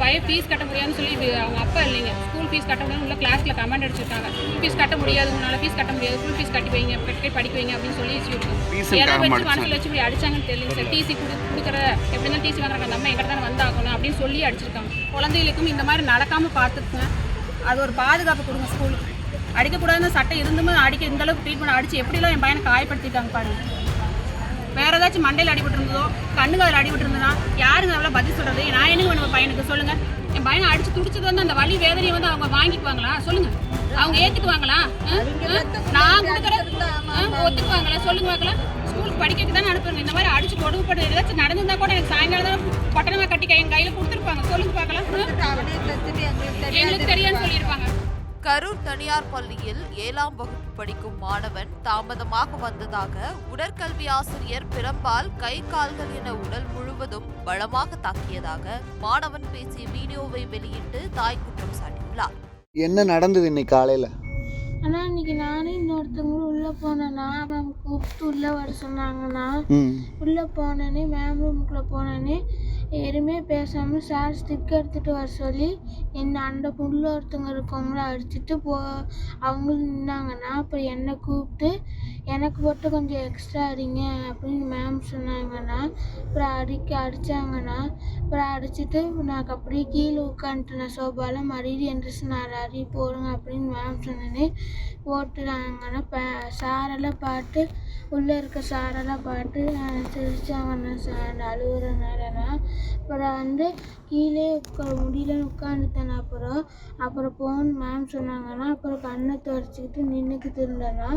பையன் ஃபீஸ் கட்ட முடியாதுன்னு சொல்லி அவங்க அப்பா இல்லைங்க, ஸ்கூல் ஃபீஸ் கட்ட முடியாது உள்ள கிளாஸில் கமெண்ட் அடிச்சிருக்காங்க. ஸ்கூல் ஃபீஸ் கட்ட முடியாது, உங்களால் ஃபீஸ் கட்ட முடியாது, ஸ்கூல் ஃபீஸ் கட்டி வைங்க, படிக்க வைங்க அப்படின்னு சொல்லி எதை வச்சு மனசில் வச்சு இப்படி அடிச்சாங்கன்னு தெரியல சார். டிசி கொடுக்குற எப்படி தான் டிசி வாங்குறாங்க, நம்ம எங்கிட்ட தானே வந்தாகணும் அப்படின்னு சொல்லி அடிச்சிருக்காங்க. குழந்தைகளுக்கும் இந்த மாதிரி நடக்காமல் பார்த்துக்குங்க, அது ஒரு பாதுகாப்பு கொடுங்க. ஸ்கூலுக்கு அடிக்கக்கூடாதுன்னு சட்டம் இருந்துமே அடிக்க இந்த அளவுக்கு ட்ரீட்மெண்ட் அடிச்சு எப்படிலாம் என் பையனை காயப்படுத்திட்டாங்க பாருங்க. வேறு ஏதாச்சும் மண்டையில் அடிபட்டு இருந்ததோ கண்ணுக்கு அதில் அடிபட்டு இருந்ததுன்னா யாருங்க அவ்வளோ பதில் சொல்கிறது? நான் என்னங்க பண்ணுவேன் பையனுக்கு சொல்லுங்கள்? என் பையனை அடித்து துடிச்சது வந்து அந்த வலி வேதனையை வந்து அவங்க வாங்கிக்குவாங்களா சொல்லுங்கள்? அவங்க ஏற்றுக்குவாங்களா? நான் கொடுக்குற ஒத்துக்குவாங்களா சொல்லுங்க பார்க்கலாம்? ஸ்கூலுக்கு படிக்கிறதுக்கு தானே அனுப்புங்க. இந்த மாதிரி அடிச்சு கொடுக்கப்பட்டு ஏதாச்சும் நடந்திருந்தா கூட எனக்கு சாயங்காலம் தான் பட்டணமாக கட்டி என் கையில் கொடுத்துருப்பாங்க. சொல்லுங்க பார்க்கலாம். எங்களுக்கு தெரியாதுன்னு சொல்லியிருப்பாங்க. கரூர் தனியார் பள்ளியில் 7ஆம் வகுப்பு படிக்கும் மாணவன் தாமதமாக வந்ததாக உடற்கல்வி ஆசிரியர் பிரம்பால் கை கால்கள் என உடல் முழுவதும் பலமாக தாக்கியதாக மாணவன் பேசிய வீடியோவை வெளியிட்டு தாய் குற்றம் சாட்டியுள்ளார். என்ன நடந்தது இன்னைக்கு காலையில? ஆனால் இன்னைக்கு நானும் இன்னொருத்தவங்களும் உள்ளே போனேன்னா மேம் கூப்பிட்டு உள்ளே வர சொன்னாங்கன்னா உள்ளே போனேன்னே மேம் ரூமுக்குள்ளே போனேன்னே எதுவுமே பேசாமல் சார் ஸ்டிக் எடுத்துகிட்டு வர சொல்லி என்னை அந்த உள்ள ஒருத்தவங்க இருக்கவங்கள அடிச்சுட்டு அவங்களும் நின்னாங்கன்னா அப்புறம் என்னை கூப்பிட்டு எனக்கு மட்டும் கொஞ்சம் எக்ஸ்ட்ரா அடிங்க அப்படின்னு மேம் சொன்னாங்கன்னா அப்புறம் அடித்தாங்கன்னா அப்புறம் அடிச்சுட்டு நான் அப்படியே கீழே உட்காந்துட்டேன் சோபாவில் மறுபடியும் எந்திரிச்சு நான் அடி போடுங்க அப்படின்னு மேம் சொன்னேன்னே போட்டுட்டாங்கன்னா சாரெல்லாம் பார்த்து உள்ளே இருக்க சாரெல்லாம் பார்த்து சிரிச்சாங்கன்னா சார் அழுகுறதுனாலனா அப்புறம் வந்து கீழே முடியலன்னு உட்காந்துட்டேன். அப்புறம் போன்னு மேம் சொன்னாங்கன்னா அப்புறம் கண்ணை துடைச்சிக்கிட்டு நின்றுக்கிட்டு இருந்தேன்னா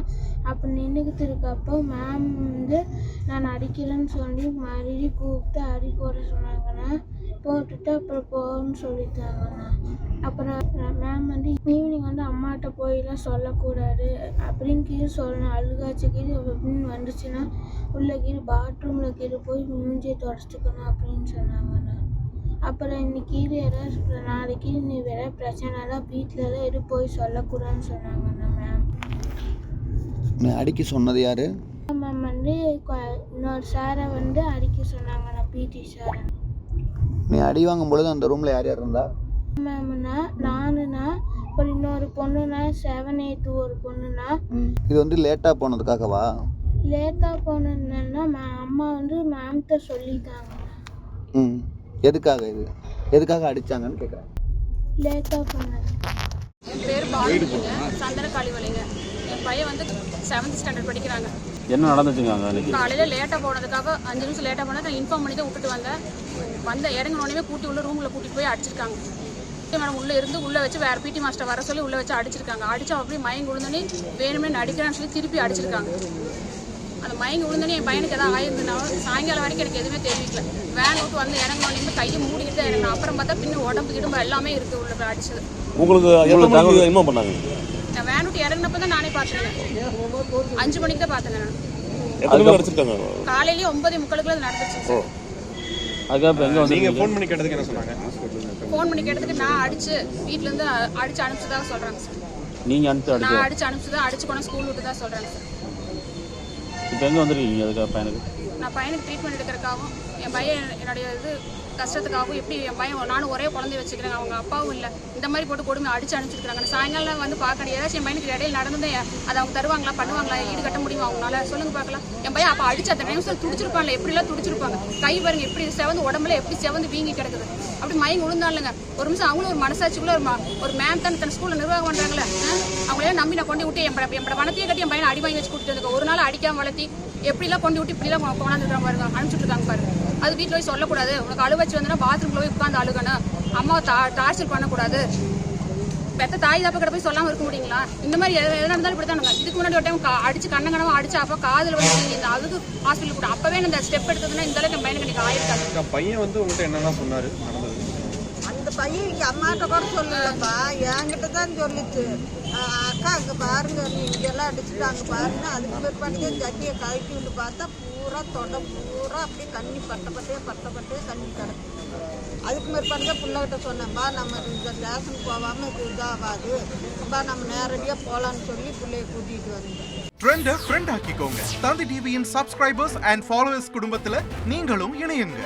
அப்போ நின்றுக்கிட்டு இருக்கப்போ மேம் வந்து நான் அடிக்கலைன்னு சொல்லி மறுபடியும் கூப்பிட்டு அடி போட சொன்னாங்கன்னா போட்டுட்டு அப்புறம் போன்னு சொல்லிட்டாங்கண்ணா. அப்புறம் மேம் வந்து ஈவினிங் வந்து அம்மாட்ட போயெல்லாம் சொல்லக்கூடாது அப்படின்னு கீழே சொல்லணும், அழுகாச்சு கீழே அப்படின்னு வந்துச்சுன்னா உள்ள கீழே பாத்ரூமில் கீழே போய் மூஞ்சியை தொடச்சிக்கணும் அப்படின்னு சொன்னாங்கண்ணா. அப்புறம் இன்னைக்கு கீழே ஏதாவது நாளைக்கு நீ வேற பிரச்சனைலாம் வீட்டிலலாம் எதுவும் போய் சொல்லக்கூடாதுன்னு சொன்னாங்கண்ணா மேம். அடிக்க சொன்னது யாரு? மேம் வந்து இன்னொரு சாரை வந்து அடிக்க சொன்னாங்கண்ணா, பிடி சார். நீ அடி வாங்கும் பொழுது அந்த ரூம்ல யார் யார் இருந்தா? மேம்னா நானுண்ணா அப்புறம் இன்னொரு பொண்ணுண்ணா 7, 8 ஒரு பொண்ணுண்ணா. இது வந்து லேட்டா போனதுக்காகவா? லேட்டாக போனதுன்னா அம்மா வந்து மேம்கிட்ட சொல்லிட்டாங்க. எதுக்காக இது எதுக்காக அடிச்சாங்கன்னு கேட்குறேன். லேட்டாக போனது. என் பேர் பாலுங்க, சந்தன காளிவலைங்க. என் பையன் வந்து 7th ஸ்டாண்டர்ட் படிக்கிறாங்க. என்ன நடந்துச்சுங்க காலையில் லேட்டாக போனதுக்காக 5 நிமிஷம் லேட்டாக போனது நான் இன்ஃபார்ம் பண்ணி தான் விட்டுட்டு வந்த இறங்கினோடனே கூட்டி உள்ள ரூமில் கூட்டிகிட்டு போய் அடிச்சிருக்காங்க. மேடம் உள்ளே வச்சு வேறு பிடி மாஸ்டர் வர சொல்லி உள்ளே வச்சு அடிச்சிருக்காங்க. அடித்தா அப்படியே மயங்கி விழுந்தோடனே வேணுமே நடிக்கிறான்னு சொல்லி திருப்பி அடிச்சிருக்காங்க. அந்த மயங்கி விழுந்தோடனே என் பையனுக்கு எதாவது ஆயிருந்ததுனால சாயங்காலம் வரைக்கும் எனக்கு எதுவுமே தெரிவிக்கல. வேன் விட்டு வந்து இறங்கினோடனே கையை மூடிக்கிட்டு தான் இறங்கணும். அப்புறம் பார்த்தா பின்ன உடம்பு கிடம்பு எல்லாமே இருக்குது உள்ள அடிச்சது. உங்களுக்கு என்ன பண்ணாங்க? நான் வேன் விட்டு இறங்கினப்போ தான் நானே பார்த்துருக்கேன். 5 மணிக்கு தான் பார்த்தேன் நான். காலையிலேயே 9:45 நடந்துச்சு. ஃபோன் பண்ணி கேட்டதுக்கு என்ன சொன்னாங்க? ஃபோன் பண்ணி கேட்டதுக்கு நான் அடிச்சு வீட்டிலேருந்து அடிச்சு அனுப்பிச்சதாக சொல்கிறாங்க சார். நான் அடிச்சு அனுப்பிச்சுதான் அடிச்சு கொண்டு ஸ்கூல் விட்டு தான் சொல்கிறாங்க சார். இப்போ எங்கே வந்துருக்கீங்க? அதுக்காக பையனுக்கு நான் பையனுக்கு ட்ரீட்மெண்ட் எடுக்கிறதுக்காகவும் என் பையன் என்னுடைய இது கஷ்டத்துக்காகவும் எப்படி என் பையன் நானும் ஒரே குழந்தைய வச்சுக்கிறேன், அவங்க அப்பாவும் இல்லை, இந்த மாதிரி போட்டு கொடுமை அடிச்சு அனுப்பிச்சிருக்காங்க. சாயங்காலம் வந்து பார்க்கணும் ஏதாச்சும் என் பையனுக்கு இடையில நடந்ததே அதை அவங்க தருவாங்களா பண்ணுவாங்களா ஈடு கட்ட முடியுமா அவங்களால சொல்லுங்க பார்க்கலாம். என் பையன் அப்போ அடிச்சு அந்த நிமிஷம் துடிச்சிருப்பாங்க, எப்படிலாம் துடிச்சிருப்பாங்க. கை பாருங்க எப்படி செவந்து உடம்புல எப்படி செவந்து வீங்கி கிடக்குது. அப்படி மயங்கி விழுந்தாலுங்க ஒரு நிமிஷம் அவங்களும் ஒரு மனசாட்சிக்குள்ள ஒரு மேம் தான் தன் ஸ்கூலில் நிர்வாகம் பண்ணுறாங்களே அவங்களே நம்பி நான் கொண்டு விட்டு என் பணத்தையே கட்டி என் பையனை அடி வாங்கி வச்சு கூட்டிட்டு வந்து ஒரு நாள் அடிக்காம வளர்த்தி எப்படிலாம் கொண்டு விட்டு இப்படிலாம் கொண்டாந்துருக்காங்க பாருங்க, அனுப்பிச்சுட்டு இருக்காங்க பாருங்க. அது வீட்டில் போய் சொல்லக்கூடாது, உனக்கு அழு வச்சு வந்தோன்னா பாத்ரூம்ல போய் உட்காந்து அழுகணும், அம்மாவை டார்ச்சர் பண்ணக்கூடாது, பெத்த தாய் தாப்ப கிட்ட போய் சொல்லாமல் இருக்க முடியுங்களா? இந்த மாதிரி எது இருந்தாலும் இப்படி தானுங்க. இதுக்கு முன்னாடி ஒரு டைம் அடிச்சு கண்ணங்கனவா அடிச்சு அப்போ காதில் வந்து இந்த அதுக்கு ஹாஸ்பிட்டல் கூட அப்பவே இந்த ஸ்டெப் எடுத்ததுன்னா இந்த அளவுக்கு என் பையனுக்கு எனக்கு ஆயிருக்காங்க. பையன் வந்து உங்கள்கிட்ட என்னெல்லாம் சொன்னாரு? அந்த பையன் இங்கே அம்மாட்ட கூட சொல்லலப்பா, என்கிட்ட தான் சொல்லிச்சு. அக்கா அங்கே பாருங்க நீ இங்கெல்லாம் அடிச்சுட்டாங்க பாருங்க. அதுக்கு பிற்பாடு ஜட்டியை கழட்டி விட்டு பார்த்தா பூரா தொண்டை பூரா அப்படியே கண்ணி பட்டப்பட்டே கண்ணி கிடக்கு. அதுக்கு மேற்பாடு தான் பிள்ளைகிட்ட சொன்னேன்பா, நம்ம இந்த ஸ்டேஷன் போகாமல் இது இதாகாது, அப்பா நம்ம நேரடியாக போகலான்னு சொல்லி பிள்ளைய கூட்டிகிட்டு வந்தேன். ட்ரெண்டை ஃப்ரெண்ட் ஆக்கிக்கோங்க. தந்தி டிவியின் சப்ஸ்கிரைபர்ஸ் அண்ட் ஃபாலோவர்ஸ் குடும்பத்தில் நீங்களும் இணையுங்க.